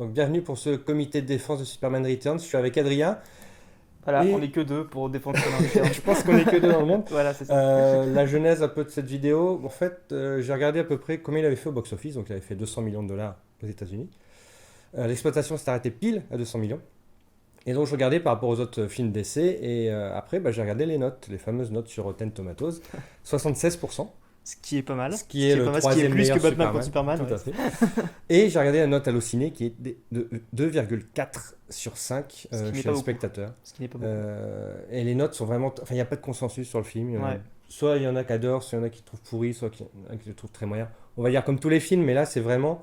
Donc bienvenue pour ce comité de défense de Superman Returns. Je suis avec Adrien Voilà, on et est que deux pour défendre Superman Returns. je pense qu'on est que deux dans le monde. Voilà, c'est ça. La genèse un peu de cette vidéo, en fait, j'ai regardé à peu près combien il avait fait au box-office. Donc il avait fait 200 millions de dollars aux États-Unis. L'exploitation s'est arrêtée pile à 200 millions. Et donc je regardais par rapport aux autres films d'essai et après j'ai regardé les notes, les fameuses notes sur Rotten Tomatoes. 76%, Ce qui est pas mal. ce qui est le Ce qui est troisième plus que meilleur Batman contre Superman. Superman. Tout Ouais. à fait. Et j'ai regardé la note Allociné qui est de 2,4 sur 5 Ce qui n'est chez pas les beaucoup. spectateurs. Ce qui n'est pas beaucoup. Et les notes sont vraiment. Enfin, il n'y a pas de consensus sur le film. Ouais. Soit il y en a qui adorent, soit il y en a qui le trouvent pourri, soit il y en a qui le trouvent très moyen. On va dire comme tous les films, mais là c'est vraiment.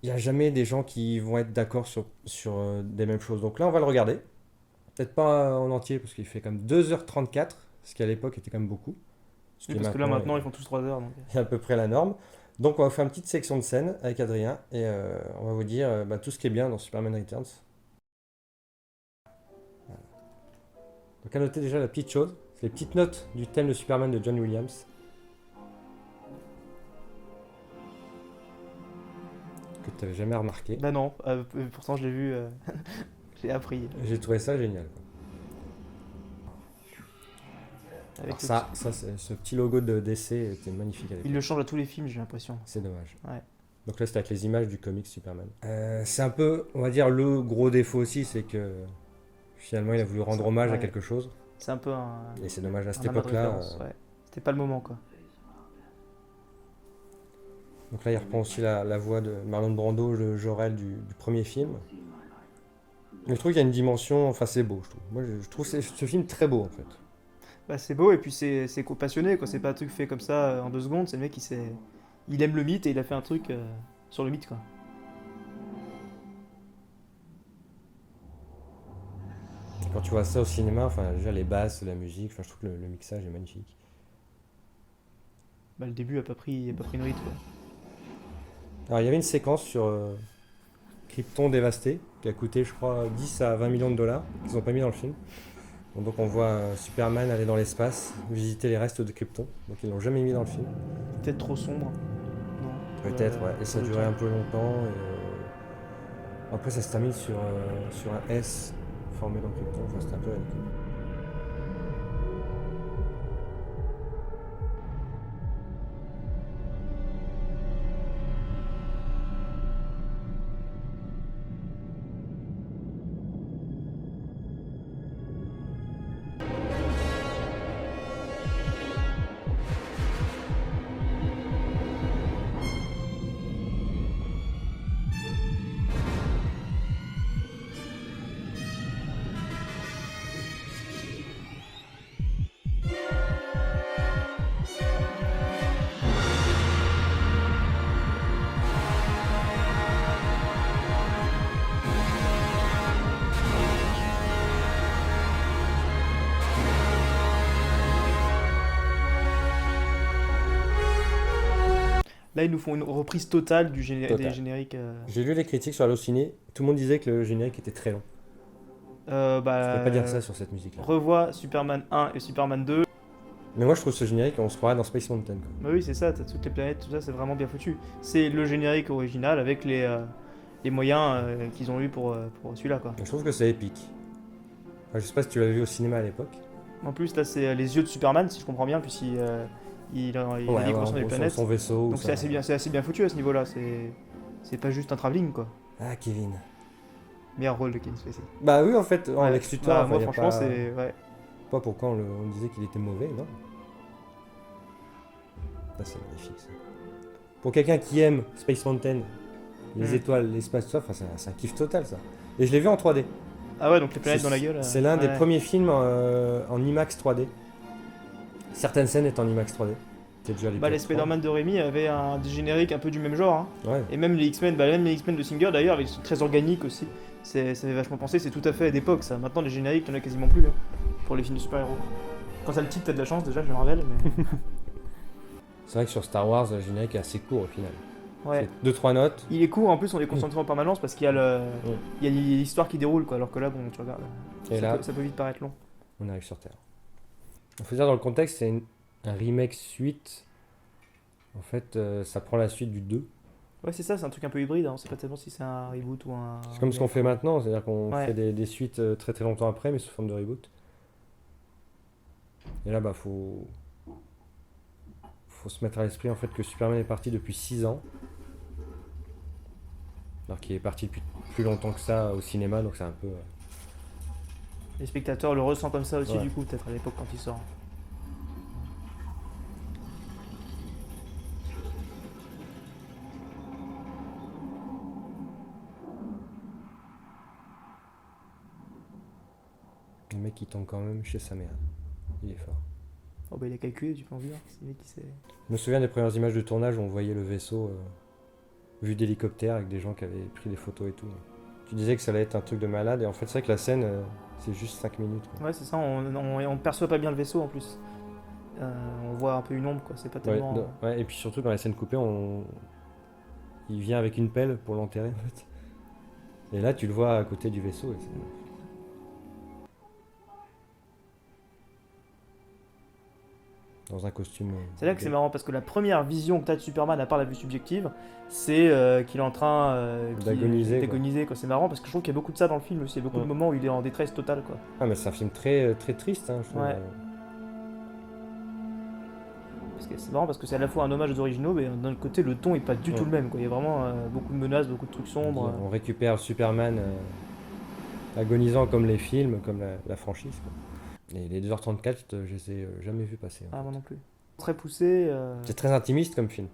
Il n'y a jamais des gens qui vont être d'accord sur des mêmes choses. Donc là on va le regarder. Peut-être pas en entier parce qu'il fait comme 2h34, ce qui à l'époque était quand même beaucoup. Ce Oui, qui parce que là maintenant est, ils font tous 3 heures. Donc... est à peu près la norme. Donc on va faire une petite section de scène avec Adrien et on va vous dire tout ce qui est bien dans Superman Returns. Donc à noter déjà la petite chose, c'est les petites notes du thème de Superman de John Williams. Que tu n'avais jamais remarqué. Bah non, pourtant je l'ai vu, j'ai appris. J'ai trouvé ça génial, quoi. Avec Alors ce petit logo de DC était magnifique à Il l'époque. le change à tous les films, j'ai l'impression. C'est dommage. Ouais. Donc là, c'était avec les images du comics Superman. C'est un peu, on va dire, le gros défaut aussi, c'est que finalement, il a voulu rendre hommage à Ouais. quelque chose. C'est un peu Et c'est dommage à cette un amas de époque-là. références. Ouais. C'était pas le moment quoi. Donc là, il reprend aussi la voix de Marlon Brando, le Jor-El du premier film. Mais je trouve qu'il y a une dimension, enfin c'est beau, je trouve. Moi, je trouve ce film très beau, en fait. Bah c'est beau et puis c'est passionné quoi. C'est pas un truc fait comme ça en 2 secondes. C'est le mec il aime le mythe et il a fait un truc sur le mythe quoi. Et quand tu vois ça au cinéma, enfin, déjà les basses, la musique, enfin, je trouve que le mixage est magnifique. Bah le début a pas pris une ride quoi. Alors, il y avait une séquence sur Krypton dévasté, qui a coûté, je crois, 10 à 20 millions de dollars, qu'ils n'ont pas mis dans le film. Donc on voit Superman aller dans l'espace, visiter les restes de Krypton. Donc ils l'ont jamais mis dans le film. Peut-être trop sombre. Non. Peut-être, ouais. Et ça pour le durait temps. un peu longtemps. Après ça se termine sur un S formé dans Krypton. Enfin c'était un peu ridicule. Là, ils nous font une reprise totale des Total. génériques. J'ai lu les critiques sur Allociné. Tout le monde disait que le générique était très long. Je Bah, pourrais pas dire ça sur cette musique-là. revois Superman 1 et Superman 2. Mais moi je trouve ce générique, on se croirait dans Space Mountain, quoi. Bah oui, c'est ça, t'as toutes les planètes, tout ça, c'est vraiment bien foutu. C'est le générique original avec les moyens qu'ils ont eu pour celui-là, quoi. Je trouve que c'est épique. Enfin, je sais pas si tu l'avais vu au cinéma à l'époque. En plus, là, c'est les yeux de Superman, si je comprends bien, puisqu'il il Ouais, navigue ouais, au en sein des gros, planètes. son vaisseau. Ou Donc ça. c'est assez bien foutu à ce niveau-là. C'est pas juste un travelling, quoi. Ah, Kevin. Meilleur rôle de Kevin Spacey. Bah oui, en fait, en Ouais. Lex Luthor, Bah, enfin, moi, y a franchement, pas, c'est. Ouais. pas pourquoi on disait qu'il était mauvais, non. Ça, c'est magnifique, ça. Pour quelqu'un qui aime Space Mountain, les Mm. étoiles, l'espace, tout ça, enfin, c'est un kiff total, ça. Et je l'ai vu en 3D. Ah ouais, donc les planètes dans la gueule. C'est l'un des ouais. premiers films en IMAX 3D. Certaines scènes étaient en IMAX 3D. C'était déjà à Bah, l'époque, les je crois. Spider-Man de Rémi avaient des génériques un peu du même genre. Hein. Ouais. Et même les X-Men, bah, même les X-Men de Singer d'ailleurs, ils sont très organiques aussi. Ça fait vachement penser, c'est tout à fait d'époque ça. Maintenant, les génériques, t'en as quasiment plus hein, pour les films de super-héros. Quand t'as le titre, t'as de la chance déjà, je me rappelle. Mais... C'est vrai que sur Star Wars, le générique est assez court au final. ouais. C'est 2-3 notes. Il est court, en plus, on est concentré en permanence parce qu'il y a Mm. il y a l'histoire qui déroule quoi. Alors que là, bon, tu regardes, Et là, ça peut vite paraître long. on arrive sur Terre. Il faut dire dans le contexte, c'est un remake suite. En fait, ça prend la suite du 2. Ouais, c'est ça, c'est un truc un peu hybride, hein. On sait pas tellement si c'est un reboot ou un. C'est comme ce qu'on fait maintenant, c'est-à-dire qu'on Ouais. fait des suites très très longtemps après, mais sous forme de reboot. Et là, bah, faut se mettre à l'esprit en fait que Superman est parti depuis 6 ans, alors qu'il est parti depuis plus longtemps que ça au cinéma, donc c'est un peu. Les spectateurs le ressentent comme ça aussi, Ouais. du coup, peut-être à l'époque quand il sort. Le mec il tombe quand même chez sa mère. Il est fort. Oh bah il a calculé, tu peux en dire. C'est le mec qui sait. Je me souviens des premières images de tournage où on voyait le vaisseau vu d'hélicoptère avec des gens qui avaient pris des photos et tout. Tu disais que ça allait être un truc de malade et en fait c'est vrai que la scène c'est juste 5 minutes. Quoi. Ouais, c'est ça, on perçoit pas bien le vaisseau en plus. On voit un peu une ombre, quoi, c'est pas Ouais, tellement. ouais, et puis surtout dans les scènes coupées, il vient avec une pelle pour l'enterrer en fait. Et là tu le vois à côté du vaisseau. Et dans un costume. C'est là que c'est marrant parce que la première vision que t'as de Superman, à part la vue subjective, c'est qu'il est en train d'agoniser, quoi. C'est marrant parce que je trouve qu'il y a beaucoup de ça dans le film aussi. Il y a beaucoup de moments où il est en détresse totale, quoi. Ah, mais c'est un film très, très triste, hein, je trouve. Ouais. Parce que c'est marrant parce que c'est à la fois un hommage aux originaux, mais d'un autre côté, le ton est pas du tout le même, quoi. Il y a vraiment beaucoup de menaces, beaucoup de trucs sombres. On récupère Superman agonisant comme les films, comme la franchise. Quoi. Et les 2h34, je les ai jamais vus passer. Ah, moi non plus. Très poussé. C'est très intimiste comme film.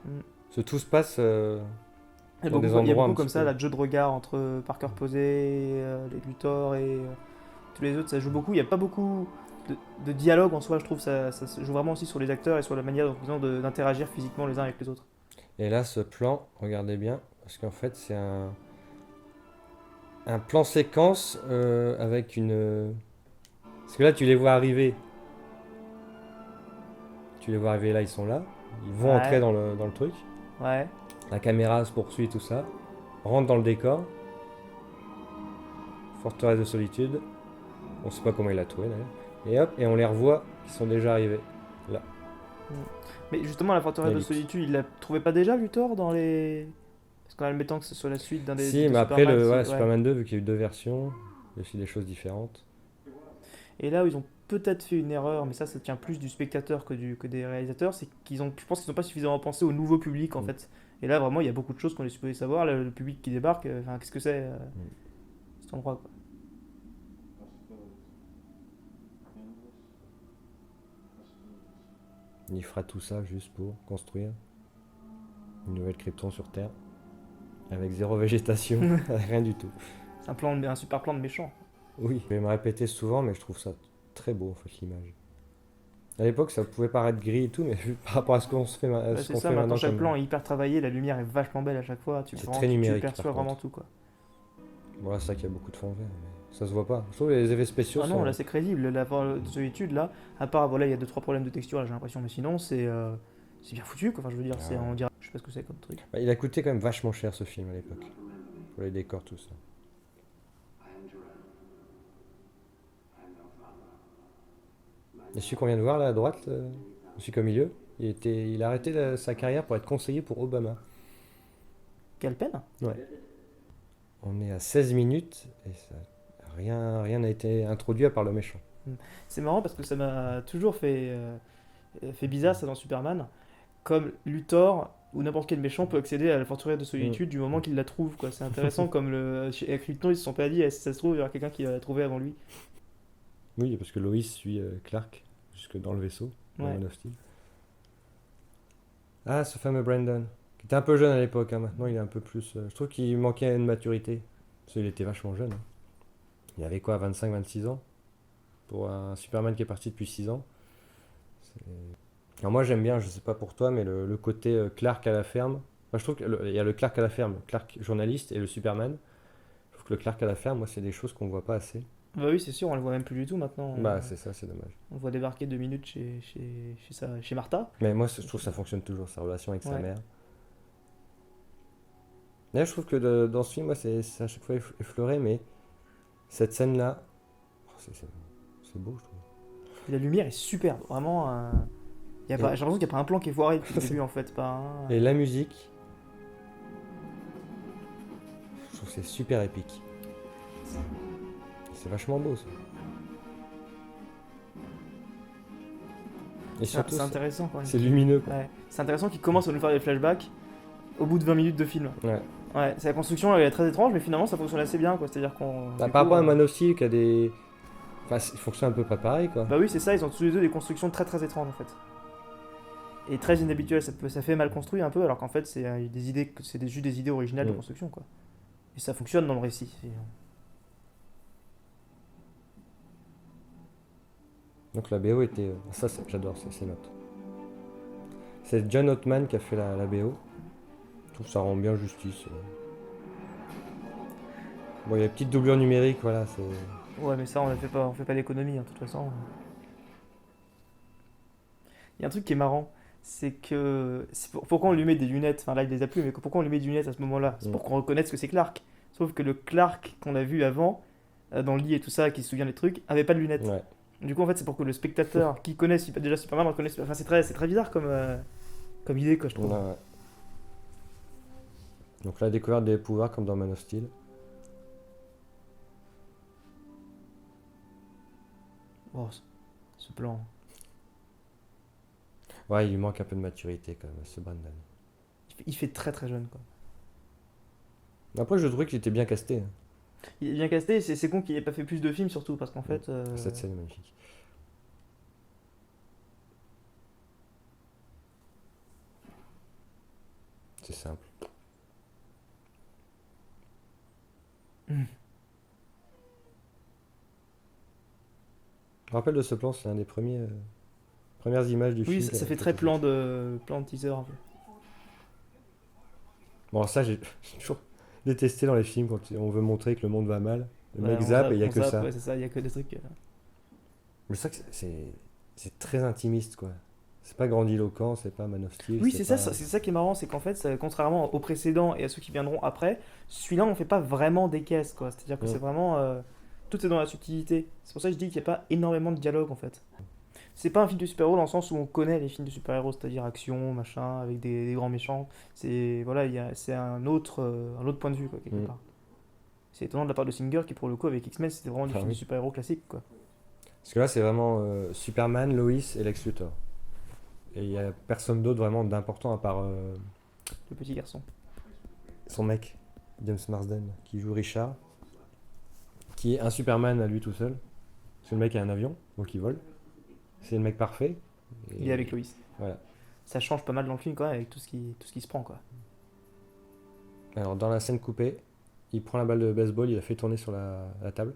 Tout se passe Il y a dans beaucoup, des il y a endroits beaucoup un comme petit ça, peu. là, de jeu de regard entre Parker posé, les Luthor et tous les autres, ça joue beaucoup. Il n'y a pas beaucoup de dialogue en soi, je trouve. Ça se joue vraiment aussi sur les acteurs et sur la manière dont ils ont d'interagir physiquement les uns avec les autres. Et là, ce plan, regardez bien, parce qu'en fait, c'est un plan séquence avec une. Parce que là, tu les vois arriver. Tu les vois arriver là, ils sont là. Ils vont Ouais. entrer dans le truc. Ouais. La caméra se poursuit, tout ça. Rentre dans le décor. Forteresse de solitude. On sait pas comment il l'a trouvé d'ailleurs. Et hop, et on les revoit qui sont déjà arrivés. Là. Mais justement, la forteresse de Ellipse. solitude, il la trouvait pas déjà Luthor dans les. Parce qu'en admettant que ce soit la suite d'un des. Si, de mais après, Superman, ouais, ouais. Superman 2, vu qu'il y a eu 2 versions, il y a aussi des choses différentes. Et là où ils ont peut-être fait une erreur, mais ça tient plus du spectateur que des réalisateurs, c'est qu'ils ont, je pense qu'ils n'ont pas suffisamment pensé au nouveau public en fait. Et là vraiment il y a beaucoup de choses qu'on est supposé savoir. Là, le public qui débarque, enfin qu'est-ce que c'est cet endroit quoi. Il fera tout ça juste pour construire une nouvelle Krypton sur Terre. Avec 0 végétation, rien du tout. C'est un super plan de méchant. Oui, je vais me répéter souvent, mais je trouve ça très beau en fait l'image. À l'époque, ça pouvait paraître gris et tout, mais par rapport à ce qu'on se fait, Ouais, ce c'est qu'on ça, fait maintenant maintenant, chaque comme- plan est hyper travaillé, la lumière est vachement belle à chaque fois, C'est très numérique, tu perçois par vraiment contre. tout quoi. Bon, là, c'est vrai qu'il y a beaucoup de fond vert, mais ça se voit pas. Je trouve que les effets spéciaux Ah non, sont. là c'est crédible, la forme de solitude là, à part voilà, il y a 2-3 problèmes de texture là j'ai l'impression, mais sinon c'est bien foutu quoi, enfin je veux dire, Ah c'est ouais. on dirait, je sais pas ce que c'est comme truc. Bah, il a coûté quand même vachement cher ce film à l'époque. Pour les décors, tout ça. Et celui qu'on vient de voir là à droite, celui qui est au milieu, il a arrêté sa carrière pour être conseiller pour Obama. Quelle peine. On est à 16 minutes et rien n'a été introduit à part le méchant. C'est marrant parce que ça m'a toujours fait bizarre ça dans Superman. Comme Luthor ou n'importe quel méchant peut accéder à la forteresse de solitude du moment qu'il la trouve. Quoi. C'est intéressant comme avec Krypton ils se sont pas dit si ça se trouve il y aura quelqu'un qui va la trouver avant lui. Oui, parce que Lois suit Clark jusque dans le vaisseau, dans Ouais. Man of Steel. Ah, ce fameux Brandon, qui était un peu jeune à l'époque, hein. Maintenant il est un peu plus... je trouve qu'il manquait une maturité, parce qu'il était vachement jeune. Hein. Il avait quoi, 25-26 ans? Pour un Superman qui est parti depuis 6 ans. Alors moi j'aime bien, je sais pas pour toi, mais le côté Clark à la ferme. Enfin, je trouve qu'il y a le Clark à la ferme, le Clark journaliste et le Superman. Je trouve que le Clark à la ferme, moi c'est des choses qu'on voit pas assez. Bah oui, c'est sûr, on le voit même plus du tout maintenant. Bah c'est ça, c'est dommage. On le voit débarquer 2 minutes chez Martha. Mais moi je trouve que ça fonctionne toujours, sa relation avec sa Ouais. mère. Là je trouve que dans ce film, moi c'est à chaque fois effleuré, mais cette scène-là, c'est beau je trouve. Et la lumière est superbe, vraiment. J'ai l'impression qu'il n'y a pas un plan qui est foiré depuis le début en fait. Pas un... Et la musique, trouve que c'est super épique. C'est vachement beau ça. Et surtout, C'est intéressant quand même. c'est lumineux quoi. Ouais. C'est intéressant qu'ils commencent à nous faire des flashbacks au bout de 20 minutes de film. Ouais. Ouais, la construction elle est très étrange, mais finalement ça fonctionne assez bien, quoi. C'est-à-dire qu'on. Bah, du par coup, rapport à Man of Steel qui a des. Enfin, il fonctionne un peu pas pareil quoi. Bah oui, c'est ça, ils ont tous les deux des constructions très très étranges en fait. Et très inhabituelles, ça fait mal construit un peu, alors qu'en fait c'est des idées, juste des idées originales de construction, quoi. Et ça fonctionne dans le récit. Donc la BO était. Ça, j'adore ces notes. C'est John Ottman qui a fait la BO. Je trouve que ça rend bien justice. Bon, il y a une petite doublure numérique, voilà. Ouais, mais ça on fait pas l'économie, hein, de toute façon. Il y a un truc qui est marrant, c'est que. Pourquoi on lui met des lunettes? Enfin là il les a plus, mais pourquoi on lui met des lunettes à ce moment-là? C'est pour qu'on reconnaisse que c'est Clark. Sauf que le Clark qu'on a vu avant, dans le lit et tout ça, qui se souvient des trucs, avait pas de lunettes. Ouais. Du coup, en fait, c'est pour que le spectateur qui connaît déjà Superman reconnaisse. Enfin, c'est très bizarre comme idée, quoi, je trouve. Ouais. Donc la découverte des pouvoirs comme dans Man of Steel. Oh, ce plan. Ouais, il lui manque un peu de maturité quand même, à ce Brandon. Il fait très très jeune, quoi. Après, je trouvais qu'il était bien casté. Il est bien casté, c'est con qu'il ait pas fait plus de films, surtout, parce qu'en fait. Cette scène est magnifique. C'est simple. Je me rappelle de ce plan, c'est l'un des premières images du film. Oui, ça fait très plan de teaser un peu. Bon, ça, j'ai toujours détesté dans les films quand on veut montrer que le monde va mal. Le Ouais, mec on zappe et il n'y a on que zappe, ça. Ouais, c'est ça, il y a que des trucs. Mais c'est ça que c'est très intimiste, quoi. C'est pas grandiloquent, c'est pas Man of Steel. Oui, c'est c'est pas... ça qui est marrant, c'est qu'en fait, contrairement aux précédents et à ceux qui viendront après, celui-là, on fait pas vraiment des caisses, quoi. C'est-à-dire que c'est vraiment. Tout est dans la subtilité. C'est pour ça que je dis qu'il n'y a pas énormément de dialogue, en fait. C'est pas un film de super-héros dans le sens où on connaît les films de super-héros, c'est-à-dire action, machin, avec des grands méchants. Voilà, c'est un autre point de vue, quoi, quelque part. C'est étonnant de la part de Singer qui, pour le coup, avec X-Men, c'était vraiment des films de super-héros classiques, quoi. Parce que là, c'est vraiment Superman, Lois et Lex Luthor. Et il y a personne d'autre vraiment d'important à part Le petit garçon. son mec, James Marsden, qui joue Richard, qui est un Superman à lui tout seul. Parce que le mec a un avion, donc il vole. C'est le mec parfait. Il est avec Lois. Voilà. Ça change pas mal dans le film, quoi, avec tout ce qui se prend, quoi. Alors, dans la scène coupée, il prend la balle de baseball, il la fait tourner sur la table.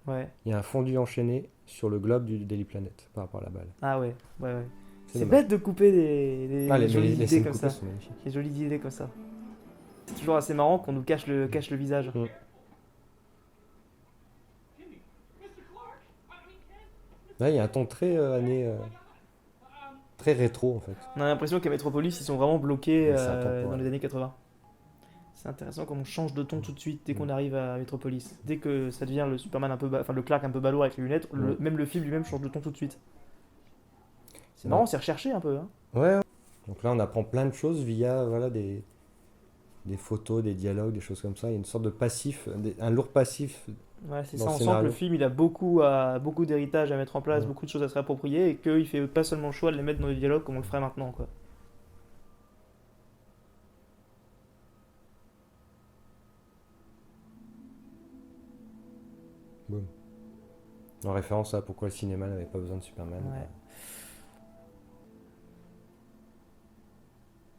Ouais. Il y a un fondu enchaîné sur le globe du Daily Planet par rapport à la balle. Ah ouais. C'est dommage. bête de couper des jolies les idées scènes comme coupées ça. sont magnifiques. Des jolies idées comme ça. C'est toujours assez marrant qu'on nous cache le visage. Là, il y a un ton très très rétro en fait. On a l'impression qu'à Metropolis, ils sont vraiment bloqués Mais c'est intemporel. dans les années 80. C'est intéressant comme on change de ton tout de suite dès qu'on arrive à Metropolis. Dès que ça devient le Superman un peu, enfin le Clark un peu balourd avec les lunettes, même le film lui-même change de ton tout de suite. C'est marrant, c'est recherché un peu. Hein. Ouais. Donc là, on apprend plein de choses via voilà des photos, des dialogues, des choses comme ça. Il y a une sorte de passif, un lourd passif. Ouais, c'est Dans ça. le On sent que scénario. le film, il a beaucoup d'héritage à mettre en place, beaucoup de choses à se réapproprier, et qu'il fait pas seulement le choix de les mettre dans les dialogues comme on le ferait maintenant, quoi. Boum. En référence à pourquoi le cinéma n'avait pas besoin de Superman.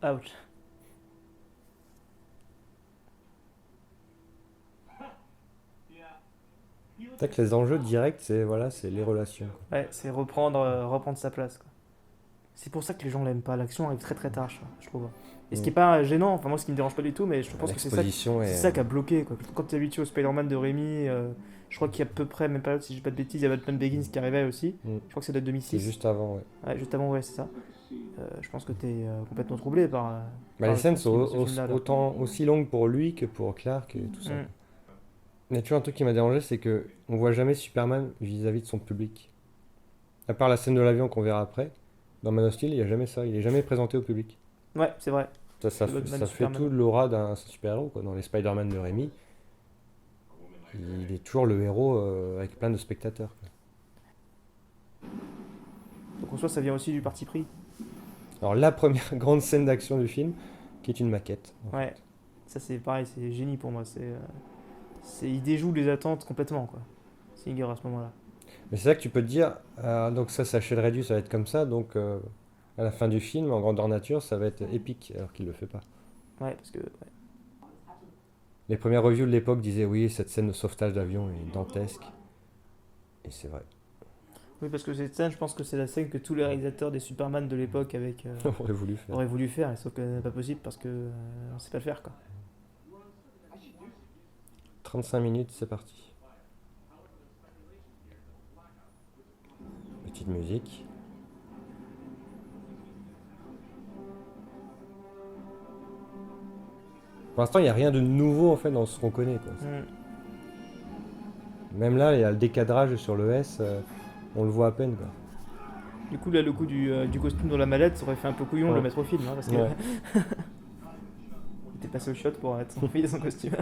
Ouais. Ouch. C'est que les enjeux directs, c'est les relations. Ouais, c'est reprendre sa place, quoi. C'est pour ça que les gens l'aiment pas. L'action arrive très très tard, je trouve. Et ce qui est pas gênant, enfin moi ce qui me dérange pas du tout, mais je pense que c'est ça qui a bloqué, quoi. Quand tu es habitué au Spider-Man de Raimi, je crois qu'il y a à peu près, même période, si je dis pas de bêtises, il y a Batman Begins qui arrivait aussi. Je crois que c'est de 2006. C'est juste avant, ouais. Ouais, juste avant, ouais, c'est ça. Je pense que tu es complètement troublé par. Les scènes sont ce film-là, là. autant aussi longues pour lui que pour Clark et tout ça. Mais tu vois, un truc qui m'a dérangé, c'est que on voit jamais Superman vis-à-vis de son public. À part la scène de l'avion qu'on verra après, dans Man of Steel, il n'y a jamais ça. Il est jamais présenté au public. Ouais, c'est vrai. Ça fait tout l'aura d'un super-héros, quoi. Dans les Spider-Man de Raimi, il est toujours le héros avec plein de spectateurs. Donc en soi, ça vient aussi du parti pris. Alors la première grande scène d'action du film, qui est une maquette. Ouais, ça c'est pareil, c'est génie pour moi. Il déjoue les attentes complètement, quoi. Singer à ce moment-là. Mais c'est ça que tu peux te dire, donc ça, c'est à échelle réduite, ça va être comme ça, donc à la fin du film, en grandeur nature, ça va être épique, alors qu'il le fait pas. Ouais, parce que. Ouais. Les premières reviews de l'époque disaient oui, cette scène de sauvetage d'avion est dantesque. Et c'est vrai. Oui, parce que cette scène, je pense que c'est la scène que tous les réalisateurs des Superman de l'époque On aurait voulu faire. auraient voulu faire, et sauf que c'est pas possible parce que on sait pas le faire, quoi. 35 minutes, c'est parti. Petite musique. Pour l'instant, il n'y a rien de nouveau en fait dans ce qu'on connaît. Quoi. Hmm. Même là, il y a le décadrage sur le S, on le voit à peine. Quoi. Du coup, là, le coup du costume dans la mallette, ça aurait fait un peu couillon de le Ouais. mettre au film, hein, parce que Ouais. il était passé au shot pour être envoyé son costume.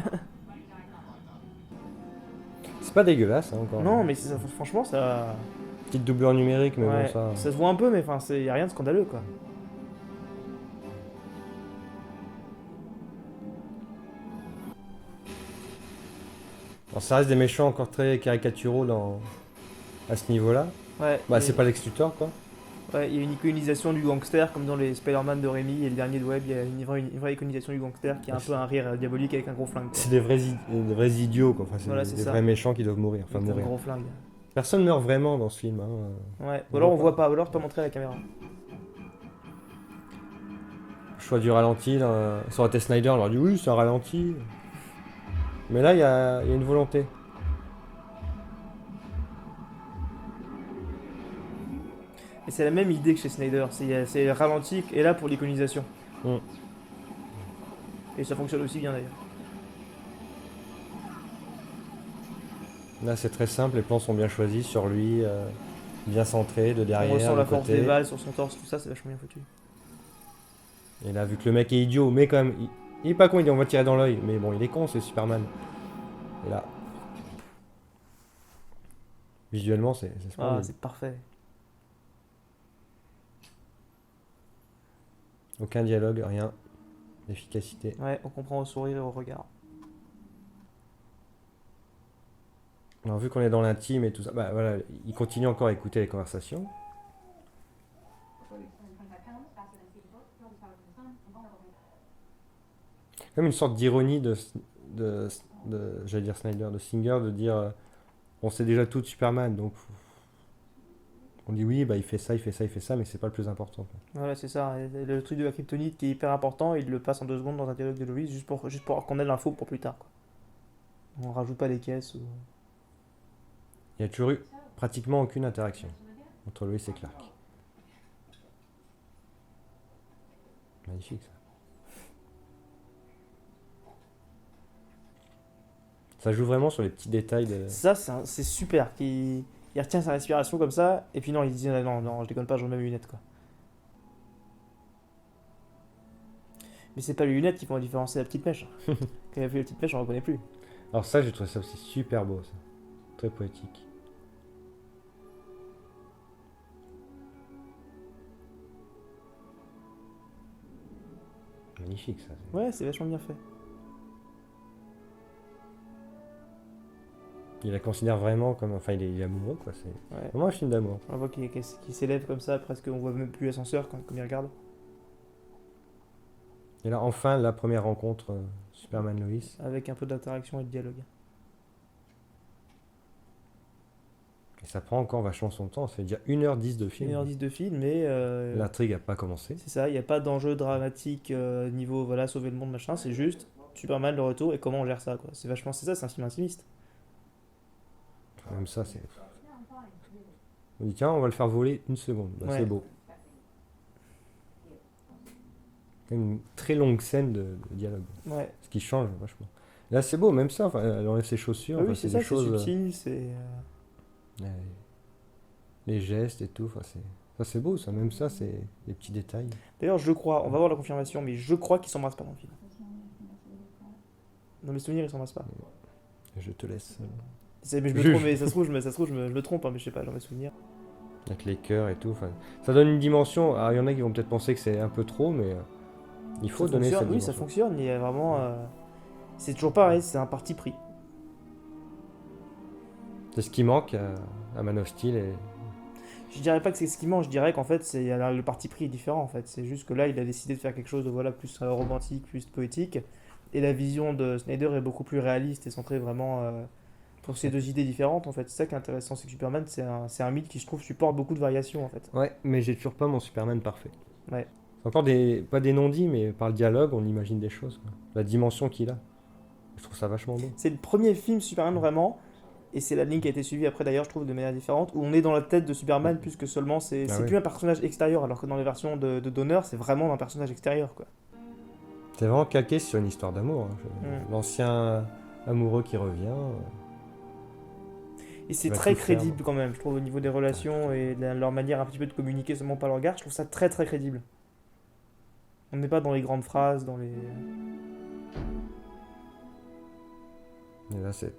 C'est pas dégueulasse hein, encore. Non, mais franchement, ça. Petite doublure numérique, mais Ouais, bon, ça. ça se voit un peu, mais enfin, y a rien de scandaleux, quoi. Alors, ça reste des méchants encore très caricaturaux à ce niveau-là. Ouais, Bah, c'est pas Lex Luthor, quoi. ouais, il y a une iconisation du gangster, comme dans les Spider-Man de Raimi et le dernier de Webb, il y a une vraie iconisation du gangster qui a un peu un rire diabolique avec un gros flingue, quoi. C'est des vrais idiots, quoi. Enfin, c'est Voilà, des, c'est des ça. vrais méchants qui doivent mourir. Enfin, Avec un mourir. gros flingue. Personne meurt vraiment dans ce film. Hein. Ouais, ou On alors on voit voit pas, ou alors c'est pas montré à la caméra. Choix du ralenti. Là, ça aurait été Snyder, on leur dit oui, c'est un ralenti. Mais là, il y a une volonté. Et c'est la même idée que chez Snyder, c'est ralenti et là pour l'iconisation. Mm. Et ça fonctionne aussi bien d'ailleurs. Là, c'est très simple, les plans sont bien choisis sur lui, bien centrés, de derrière, On ressent de la force côté. des balles sur son torse, tout ça, c'est vachement bien foutu. Et là, vu que le mec est idiot, mais quand même, il est pas con, il dit on va tirer dans l'œil. Mais bon, il est con, c'est Superman. Et là, visuellement, c'est Ah, splendide. c'est parfait. Aucun dialogue, rien. Efficacité. Ouais, on comprend au sourire et au regard. Alors, vu qu'on est dans l'intime et tout ça, bah voilà, il continue encore à écouter les conversations. Comme une sorte d'ironie de, j'allais dire Snyder, de Singer, de dire on sait déjà tout de Superman, donc on dit oui, bah il fait ça, il fait ça, il fait ça, mais c'est pas le plus important. Quoi. Voilà, c'est ça. Et le truc de la kryptonite qui est hyper important, il le passe en 2 secondes dans un dialogue de Lois juste pour qu'on ait l'info pour plus tard, quoi. On rajoute pas des caisses ou. Il y a toujours eu pratiquement aucune interaction entre Lois et Clark. Magnifique ça. Ça joue vraiment sur les petits détails de. Ça, c'est super. Il retient sa respiration comme ça, et puis non, il dit non, non, je déconne pas, je remets mes lunettes, quoi. Mais c'est pas les lunettes qui font la différence, c'est la petite mèche. Quand il a fait la petite mèche, on reconnaît plus. Alors ça, j'ai trouvé ça aussi super beau, ça. Très poétique. Magnifique ça. Ouais, c'est vachement bien fait. Il la considère vraiment comme. Enfin, il est amoureux, quoi. C'est Ouais. vraiment un film d'amour. On voit qu'il s'élève comme ça, presque on voit même plus l'ascenseur comme il regarde. Et là, enfin, la première rencontre Superman-Lois. Avec un peu d'interaction et de dialogue. Et ça prend encore vachement son temps. Ça fait déjà 1h10 de film. 1h10 de film, mais L'intrigue n'a pas commencé. c'est ça, il n'y a pas d'enjeu dramatique niveau voilà, sauver le monde, machin, c'est juste Superman le retour et comment on gère ça, quoi. C'est vachement, c'est ça, c'est un film intimiste. Même ça, c'est. On dit, tiens, on va le faire voler une seconde. Bah, Ouais. C'est beau. C'est une très longue scène de dialogue. Ouais. Ce qui change vachement. Là, c'est beau, même ça. Enfin, elle enlève ses chaussures. Ah Enfin, oui, c'est des ça, c'est choses. subtil, c'est. Les gestes et tout. Enfin, ça, c'est beau, ça. Même ça, c'est des petits détails. D'ailleurs, je crois, on va voir la confirmation, mais je crois qu'ils s'embrassent pas dans le film. Dans mes souvenirs, ils s'embrassent pas. Je te laisse Mais je me juge. trompe, mais ça se trouve, je me trompe, hein, mais je sais pas, j'en ai souvenir. Avec les cœurs et tout. Enfin, ça donne une dimension. Alors, il y en a qui vont peut-être penser que c'est un peu trop, mais il faut Ça donner fonctionne, cette oui, ça dimension. fonctionne, il y a vraiment. C'est toujours pareil, c'est un parti pris. C'est ce qui manque à Man of Steel. Et... Je dirais pas que c'est ce qui manque, je dirais qu'en fait, le parti pris est différent en fait. C'est juste que là, il a décidé de faire quelque chose de voilà, plus romantique, plus poétique. Et la vision de Snyder est beaucoup plus réaliste et centrée vraiment pour ces deux idées différentes en fait. C'est ça qui est intéressant, c'est que Superman, c'est un mythe qui je trouve supporte beaucoup de variations en fait. Ouais, mais j'ai toujours pas mon Superman parfait. Ouais. C'est encore pas des non-dits, mais par le dialogue, on imagine des choses, quoi. La dimension qu'il a. Je trouve ça vachement beau. C'est le premier film Superman vraiment, et c'est la ligne qui a été suivie après d'ailleurs, je trouve, de manière différente, où on est dans la tête de Superman plus que seulement Ah c'est ouais. plus un personnage extérieur, alors que dans les versions de Donner, c'est vraiment un personnage extérieur quoi. C'est vraiment calqué sur une histoire d'amour. Hein. Mm. L'ancien amoureux qui revient. Et c'est va très tout faire. crédible quand même, je trouve, au niveau des relations et de leur manière un petit peu de communiquer seulement par leur regard, je trouve ça très très crédible. On n'est pas dans les grandes phrases, dans les. Et là, c'est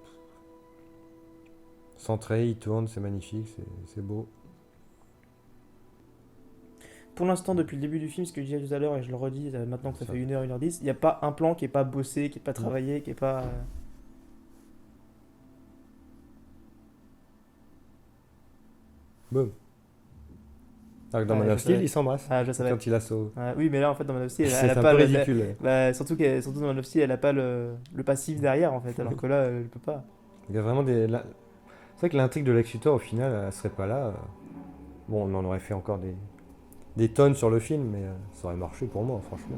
centré, il tourne, c'est magnifique, c'est beau. Pour l'instant, depuis le début du film, ce que je disais tout à l'heure, et je le redis maintenant que ça fait 1h, 1h10, il n'y a pas un plan qui est pas bossé, qui est pas travaillé, qui est pas. Boum. Alors que dans Ouais, Man je of Steel, savais. il s'embrasse. Ah, je savais. Quand il la sauve. Oui, mais là, en fait, dans Man of Steel, elle C'est a un pas peu le. ridicule. Surtout dans Man of Steel, elle a pas le passif derrière, en fait, alors que là, elle peut pas. Il y a vraiment des. C'est vrai que l'intrigue de Lex Luthor, au final, elle serait pas là. Bon, on en aurait fait encore des tonnes sur le film, mais ça aurait marché pour moi, franchement.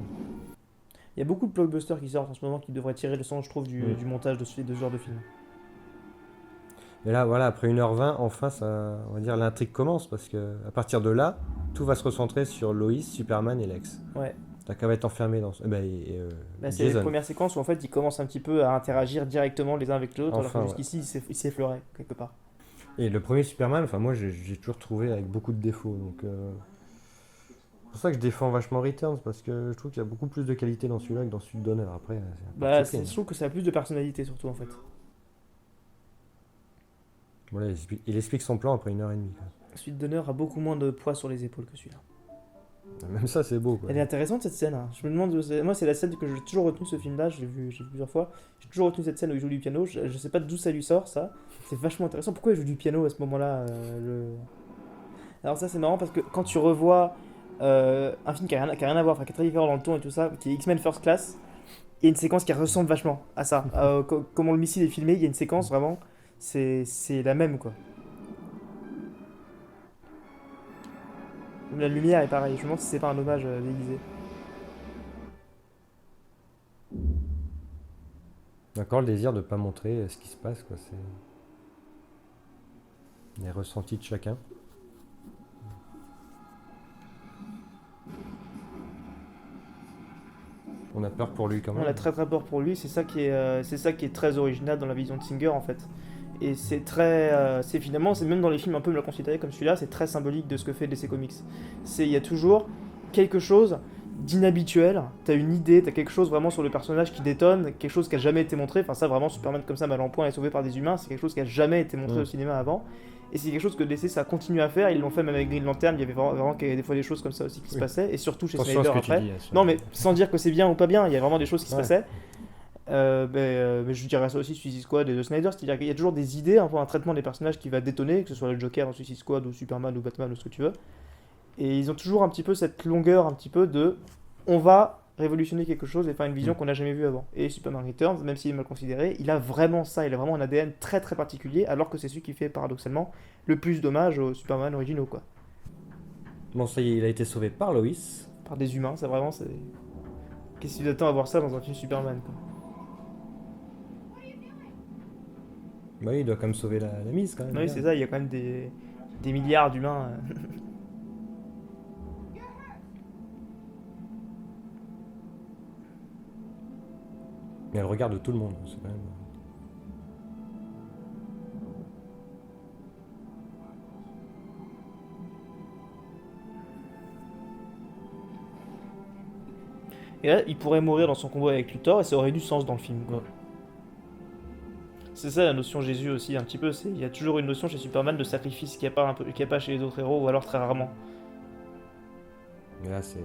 Il y a beaucoup de blockbusters qui sortent en ce moment qui devraient tirer le sens, je trouve, du montage de ce genre de film. Et là, voilà, après 1h20, enfin, ça, on va dire, l'intrigue commence, parce que à partir de là, tout va se recentrer sur Lois, Superman et Lex. Ouais. T'as qu'à être enfermé dans. C'est les Jason. premières séquences où en fait ils commencent un petit peu à interagir directement les uns avec les autres, alors Enfin, que ouais. jusqu'ici ils s'effleuraient quelque part. Et le premier Superman, enfin, moi, j'ai toujours trouvé avec beaucoup de défauts, donc. C'est pour ça que je défends vachement Returns, parce que je trouve qu'il y a beaucoup plus de qualité dans celui-là que dans celui de Donner. Après, c'est un Bah, parti pris, je trouve que ça a plus de personnalité surtout en fait. Voilà, il explique son plan après 1h30. Quoi. Celui de Donner a beaucoup moins de poids sur les épaules que celui-là. Même ça, c'est beau. Quoi. Elle est intéressante cette scène. Hein. Je me demande, moi c'est la scène que j'ai toujours retenue ce film-là. J'ai vu plusieurs fois. J'ai toujours retenu cette scène où il joue du piano. Je sais pas d'où ça lui sort ça. C'est vachement intéressant. Pourquoi il joue du piano à ce moment-là Alors ça c'est marrant parce que quand tu revois un film qui a rien à voir, enfin qui est très différent dans le ton et tout ça, qui est X-Men First Class, il y a une séquence qui ressemble vachement à ça. Comment le missile est filmé, il y a une séquence vraiment, c'est la même quoi. La lumière est pareille. Je me demande si c'est pas un hommage déguisé. Encore le désir de ne pas montrer ce qui se passe. Quoi. C'est les ressentis de chacun. On a peur pour lui quand même. On a très très peur pour lui. C'est ça qui est très original dans la vision de Singer en fait. Et c'est très, c'est finalement, c'est même dans les films un peu me la considérer comme celui-là, c'est très symbolique de ce que fait DC Comics. Il y a toujours quelque chose d'inhabituel. T'as une idée, t'as quelque chose vraiment sur le personnage qui détonne, quelque chose qui a jamais été montré. Enfin ça vraiment Superman comme ça mal en point et sauvé par des humains, c'est quelque chose qui a jamais été montré au cinéma avant. Et c'est quelque chose que DC ça continue à faire. Ils l'ont fait même avec Green Lantern. Il y avait vraiment des fois des choses comme ça aussi qui se passaient. Et surtout chez Attention à Snyder ce que tu après. dis, Non mais sans dire que c'est bien ou pas bien, il y a vraiment des choses qui se Ouais. passaient. Mais je dirais ça aussi Suicide Squad et de Snyder, c'est-à-dire qu'il y a toujours des idées, un traitement des personnages qui va détonner, que ce soit le Joker dans Suicide Squad ou Superman ou Batman ou ce que tu veux. Et ils ont toujours un petit peu cette longueur, un petit peu de on va révolutionner quelque chose et faire une vision qu'on n'a jamais vue avant. Et Superman Returns, même s'il est mal considéré, il a vraiment ça, il a vraiment un ADN très très particulier, alors que c'est celui qui fait paradoxalement le plus d'hommages aux Superman originaux, quoi. Bon, ça y est, il a été sauvé par Lois. Par des humains, ça vraiment c'est. Qu'est-ce que tu attends à voir ça dans un film Superman, quoi. Bah, il doit quand même sauver la mise quand même. Oui, c'est ça, il y a quand même des milliards d'humains. Mais elle regarde tout le monde. C'est quand même. Et là, il pourrait mourir dans son combat avec Luthor et ça aurait du sens dans le film, quoi. C'est ça la notion Jésus aussi, un petit peu. Il y a toujours une notion chez Superman de sacrifice qu'il n'y a, pas qu'il y a pas chez les autres héros, ou alors très rarement. Mais là, c'est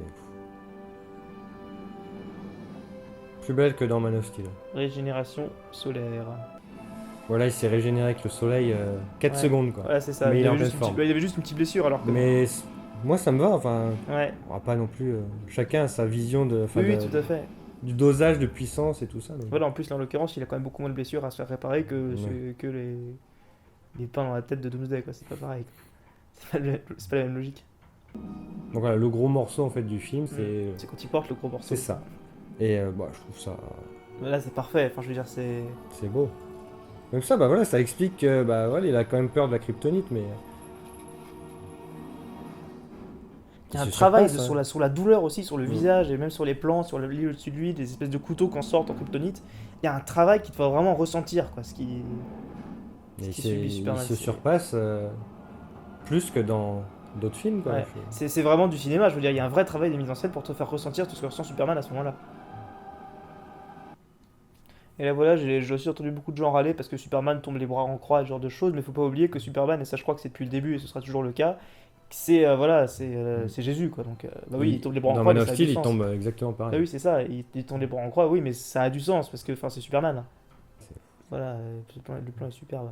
plus belle que dans Man of Steel. Régénération solaire. Voilà, il s'est régénéré avec le soleil 4 Ouais. secondes, quoi. Ouais, c'est ça. Mais Il il est en avait, pleine juste une petite, forme. il avait juste une petite blessure alors que. Mais moi, ça me va, enfin, Ouais. on va pas non plus... chacun a sa vision enfin, Oui, tout à fait. du dosage de puissance et tout ça. Donc. Voilà, en plus, là, en l'occurrence, il a quand même beaucoup moins de blessures à se faire réparer que, Ouais. que les pains dans la tête de Doomsday, quoi. C'est pas pareil. C'est pas la même logique. Donc voilà, le gros morceau en fait du film, c'est C'est quand il porte le gros morceau. c'est ça. Et bah, je trouve ça Mais là, c'est parfait. Enfin, je veux dire, c'est. c'est beau. Donc ça, bah voilà, ça explique que bah voilà, il a quand même peur de la kryptonite, mais Il y a un se travail surpasse, sur la douleur aussi, sur le Mm. visage et même sur les plans, sur le lit au-dessus de lui, des espèces de couteaux qu'on sort en kryptonite. Il y a un travail qui te faut vraiment ressentir, quoi. Ce qui mais qui subit il Superman, se c'est- surpasse plus que dans d'autres films, quoi. Ouais. C'est vraiment du cinéma, je veux dire, il y a un vrai travail de mise en scène pour te faire ressentir tout ce que ressent Superman à ce moment-là. Et là voilà, j'ai aussi entendu beaucoup de gens râler parce que Superman tombe les bras en croix, ce genre de choses, mais faut pas oublier que Superman, et ça je crois que c'est depuis le début et ce sera toujours le cas, c'est voilà, c'est Jésus quoi. Donc bah oui, il tombe les bras en Dans croix, Man mais of ça a Steel, du il sens. tombe exactement Ah pareil. oui, c'est ça, il tombe les bras en croix, oui, mais ça a du sens parce que enfin c'est Superman. C'est- Voilà, le plan est superbe.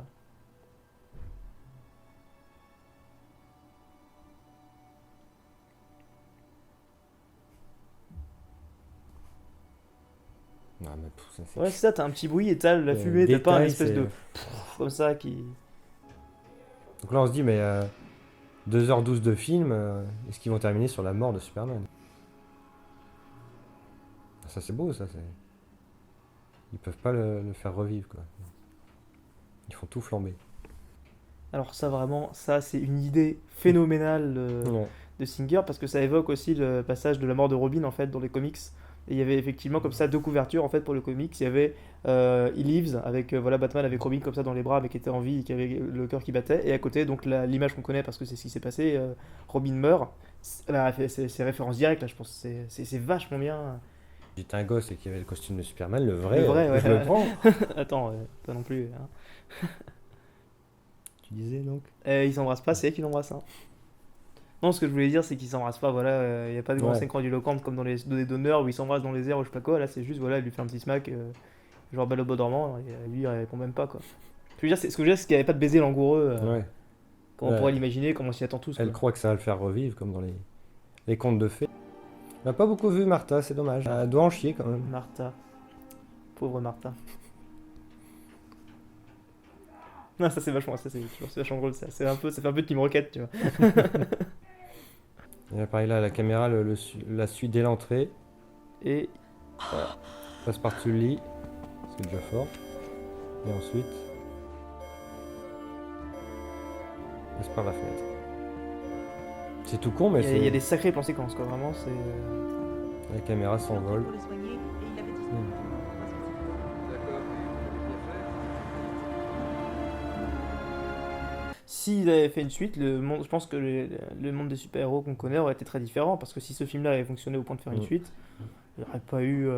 Non, mais ça, c'est Ouais, c'est ça, t'as un petit bruit et t'as la le fumée, t'as pas un détail, espèce c'est- de comme ça qui. Donc là, on se dit, mais 2h12 de film, est-ce qu'ils vont terminer sur la mort de Superman? Ça, c'est beau, ça. Ils peuvent pas le faire revivre, quoi. Ils font tout flamber. Alors ça vraiment, ça c'est une idée phénoménale Ouais. de Singer parce que ça évoque aussi le passage de la mort de Robin en fait dans les comics. Et il y avait effectivement comme ça deux couvertures en fait pour le comics. Il y avait He Lives avec voilà Batman avec Robin comme ça dans les bras mais qui était en vie et qui avait le cœur qui battait. Et à côté donc l'image qu'on connaît parce que c'est ce qui s'est passé, Robin meurt. C'est référence directe là je pense. C'est vachement bien. J'étais un gosse et qu'il y avait le costume de Superman, le vrai, Le vrai, ouais. je le prends. Attends, pas non plus. Hein. Tu disais donc? Ils s'embrassent pas, c'est elle qui l'embrasse. Hein. Non, ce que je voulais dire, c'est qu'ils s'embrassent pas, voilà, il n'y a pas de grande Ouais. scène grandiloquente comme dans les donneurs où ils s'embrassent dans les airs ou je sais pas quoi, là c'est juste, voilà, il lui fait un petit smack, genre balle au beau dormant, et lui il répond même pas quoi. Ce que je veux dire, ce que je veux dire, c'est qu'il n'y avait pas de baiser langoureux, Ouais. comme on Ouais. pourrait l'imaginer, comme on s'y attend tous. Elle Quoi. croit que ça va le faire revivre, comme dans les contes de fées. On n'a pas beaucoup vu Martha, c'est dommage. Elle doit en chier quand même. Martha. Pauvre Martha. Non, ça c'est vachement, ça c'est vachement drôle, ça. Ça fait un peu Team Rocket, tu vois. Et là, pareil, là, la caméra la suit dès l'entrée, Et passe par-dessus le lit, c'est déjà fort. Et ensuite, passe par la fenêtre. C'est tout con, mais il y a des c'est sacrés plans séquences, quoi, vraiment, c'est. la caméra s'envole. Pour le soigner, et il avait disparu. D'accord, S'il avait fait une suite, je pense que le monde des super-héros qu'on connaît aurait été très différent, parce que si ce film-là avait fonctionné au point de faire une Mm. suite, il n'y aurait pas eu...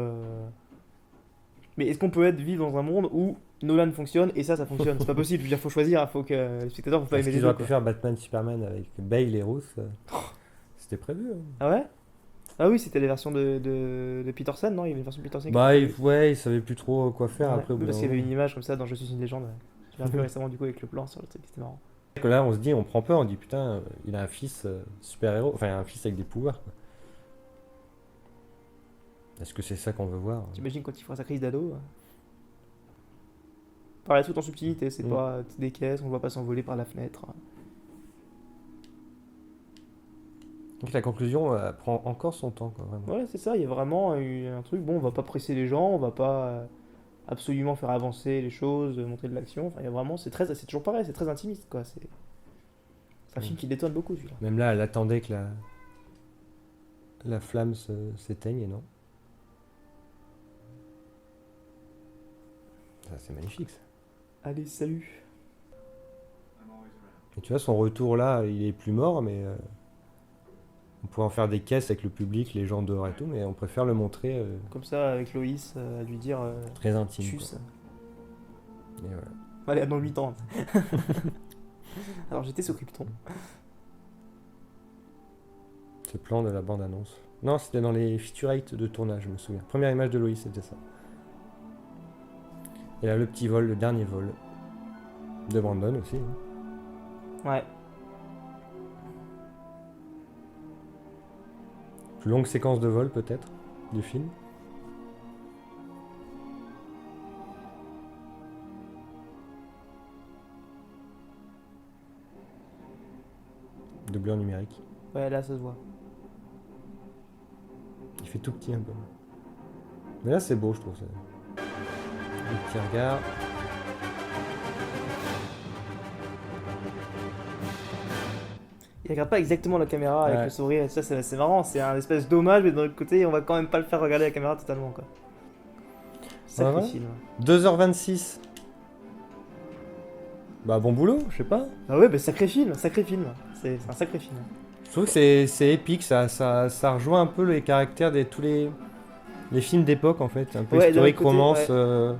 Mais est-ce qu'on peut vivre dans un monde où Nolan fonctionne et ça fonctionne? C'est pas possible, je veux dire, faut choisir, faut que le spectateur, faut pas Parce aimer les qu'ils deux, auraient pu quoi. faire Batman Superman avec Bale et Ruth. C'était prévu. Hein. Ah ouais? Ah oui, c'était les versions de Peterson, non? Il y avait une version de Peterson. Bah, ouais, ils savaient plus trop quoi faire après au bout Parce d'un qu'il y avait moment. une image comme ça dans Je suis une légende. Ouais. J'ai vu un peu récemment du coup avec le plan sur le truc, c'était marrant. Que là, on se dit, on prend peur, on dit putain, il a un fils super-héros, enfin un fils avec des pouvoirs. Quoi. Est-ce que c'est ça qu'on veut voir? T'imagines quand il fera sa crise d'ado? Pareil, tout en subtilité, c'est Mm. pas des caisses, on le voit pas s'envoler par la fenêtre. Donc la conclusion prend encore son temps, quoi, vraiment. Ouais, c'est ça, il y a vraiment eu un truc, bon, on va pas presser les gens, on va pas absolument faire avancer les choses, montrer de l'action, enfin, il y a vraiment, c'est toujours pareil, c'est très intimiste, quoi, c'est un film qui détonne beaucoup, celui-là. Même là, elle attendait que la flamme s'éteigne, et non. Ça, c'est magnifique, ça. Allez, salut. Et tu vois, son retour là, il est plus mort, mais on pourrait en faire des caisses avec le public, les gens dehors et tout, mais on préfère le montrer Comme ça, avec Loïs, à lui dire, très intime. tchuss. Quoi. Et voilà. Allez, dans 8 ans. Alors j'étais sur Krypton. Ce plan de la bande-annonce. Non, c'était dans les featurettes de tournage, je me souviens. Première image de Loïs, c'était ça. Et là, le petit vol, le dernier vol. De Brandon aussi. Hein. Ouais. Plus longue séquence de vol, peut-être, du film. Doublure numérique. Ouais, là ça se voit. Il fait tout petit un peu. Mais là, c'est beau, je trouve. Un petit regard. Il regarde pas exactement la caméra avec Ouais. le sourire, et ça c'est marrant, c'est un espèce d'hommage, mais d'un autre côté, on va quand même pas le faire regarder la caméra totalement, quoi. Sacré ouais. film. 2h26. Bah, bon boulot, je sais pas. Ah ouais, bah sacré film. C'est un sacré film. Je trouve que c'est épique, ça rejoint un peu les caractères de tous les films d'époque, en fait. Un peu Ouais, d'un historique, autre côté, romance. ouais.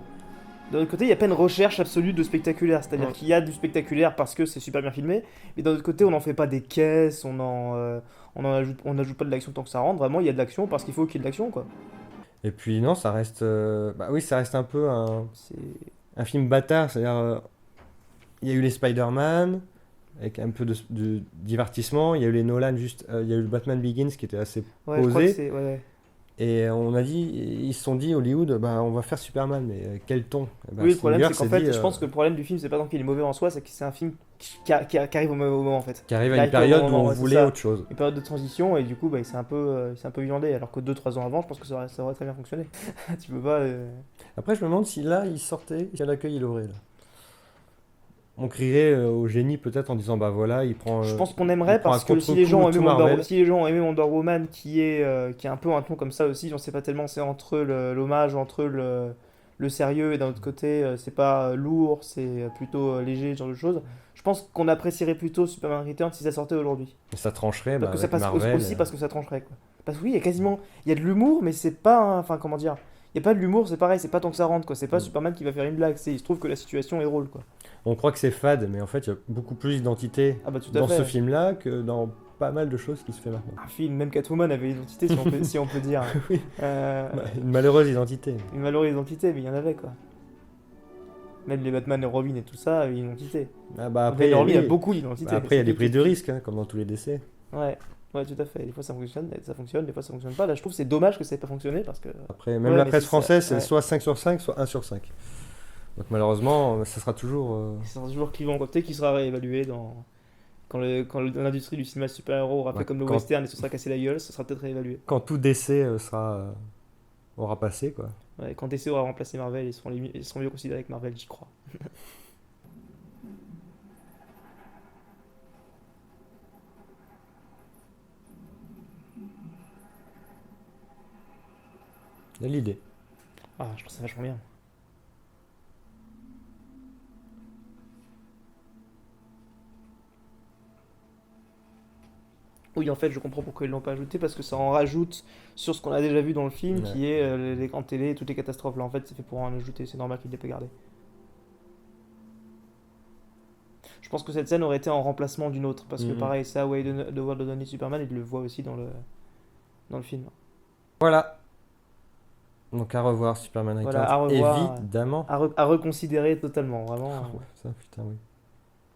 D'un autre côté, il n'y a pas une recherche absolue de spectaculaire, c'est-à-dire Ouais. qu'il y a du spectaculaire parce que c'est super bien filmé, mais d'un autre côté, on n'en fait pas des caisses, on ajoute pas de l'action tant que ça rentre, vraiment, il y a de l'action parce qu'il faut qu'il y ait de l'action, quoi. Et puis, non, ça reste. Bah oui, ça reste un peu C'est... un film bâtard. C'est-à-dire, il y a eu les Spider-Man, avec un peu de divertissement. Il y a eu les Nolan, juste. Il y a eu le Batman Begins qui était assez Ouais, je crois que posé. c'est... Ouais. Et on a dit, ils se sont dit, Hollywood, bah, on va faire Superman, mais quel ton? Eh ben, Oui, le problème, Spielberg c'est qu'en s'est fait, dit, je pense que le problème du film, c'est pas tant qu'il est mauvais en soi, c'est que c'est un film qui arrive au mauvais moment, en fait. qui arrive il à arrive une pas au période où moment, on ouais, c'est voulait ça. autre chose. Une période de transition, et du coup, bah, c'est un peu viandé, alors que 2-3 ans avant, je pense que ça aurait très bien fonctionné. Tu peux pas... Après, je me demande si là, il sortait, quel accueil il aurait là. On crierait au génie peut-être en disant, bah voilà, il prend. Je pense qu'on il aimerait prend à parce que si les contre-coup gens ont tout aimé Marvel. si les gens ont aimé Wonder Woman qui est un peu un ton comme ça aussi, j'en sais pas tellement, c'est entre l'hommage, entre le sérieux et d'un autre côté c'est pas lourd, c'est plutôt léger, ce genre de choses. Je pense qu'on apprécierait plutôt Superman Returns si ça sortait aujourd'hui. Et ça trancherait Parce bah, que ça avec passe Marvel. aussi parce que ça trancherait quoi. Parce que oui, il y a quasiment il y a de l'humour mais c'est pas enfin comment dire, il y a pas de l'humour, c'est pareil, c'est pas tant que ça rentre quoi, c'est pas Mm. Superman qui va faire une blague, c'est il se trouve que la situation est drôle quoi. On croit que c'est fade, mais en fait, il y a beaucoup plus d'identité Ah bah tout à dans fait. ce film-là que dans pas mal de choses qui se fait maintenant. Un film, même Catwoman avait une identité si on peut dire. Oui. Euh, Bah, une malheureuse identité. Une malheureuse identité, mais il y en avait quoi. Même les Batman et Robin et tout ça avaient une identité. Ah, bah, Batman et après, Robin a oui. beaucoup d'identité. Bah, après, il y a C'est des tout prises qui- de risque, hein, comme dans tous les décès. Ouais, ouais, tout à fait. Des fois ça fonctionne, des fois ça fonctionne pas. Là, je trouve que c'est dommage que ça ait pas fonctionné parce que. Après, même Ouais, la mais presse c'est ça, française, c'est ouais. soit 5 sur 5, soit 1 sur 5. Donc malheureusement, ça sera toujours. C'est toujours clivant. Quoi. Peut-être qu'il sera réévalué quand l'industrie du cinéma super-héros aura Ouais, fait comme le quand- western et se sera cassé la gueule, ça sera peut-être réévalué. Quand tout décès aura passé, quoi. Ouais, quand DC aura remplacé Marvel, ils seront mieux considérés que Marvel, j'y crois. Il y a l'idée. Ah, je trouve ça vachement bien. Oui, en fait, je comprends pourquoi ils l'ont pas ajouté, parce que ça en rajoute sur ce qu'on a déjà vu dans le film, Ouais. qui est l'écran de télé et toutes les catastrophes. Là, en fait, c'est fait pour en ajouter, c'est normal qu'il l'ait pas gardé. Je pense que cette scène aurait été en remplacement d'une autre, parce que Mhm. pareil, ça, Way the World of Superman, il le voit aussi dans le film. Voilà. Donc à revoir Superman Returns. Voilà, à revoir. Évidemment. À reconsidérer totalement, vraiment. Ah ouais, ça, putain, oui.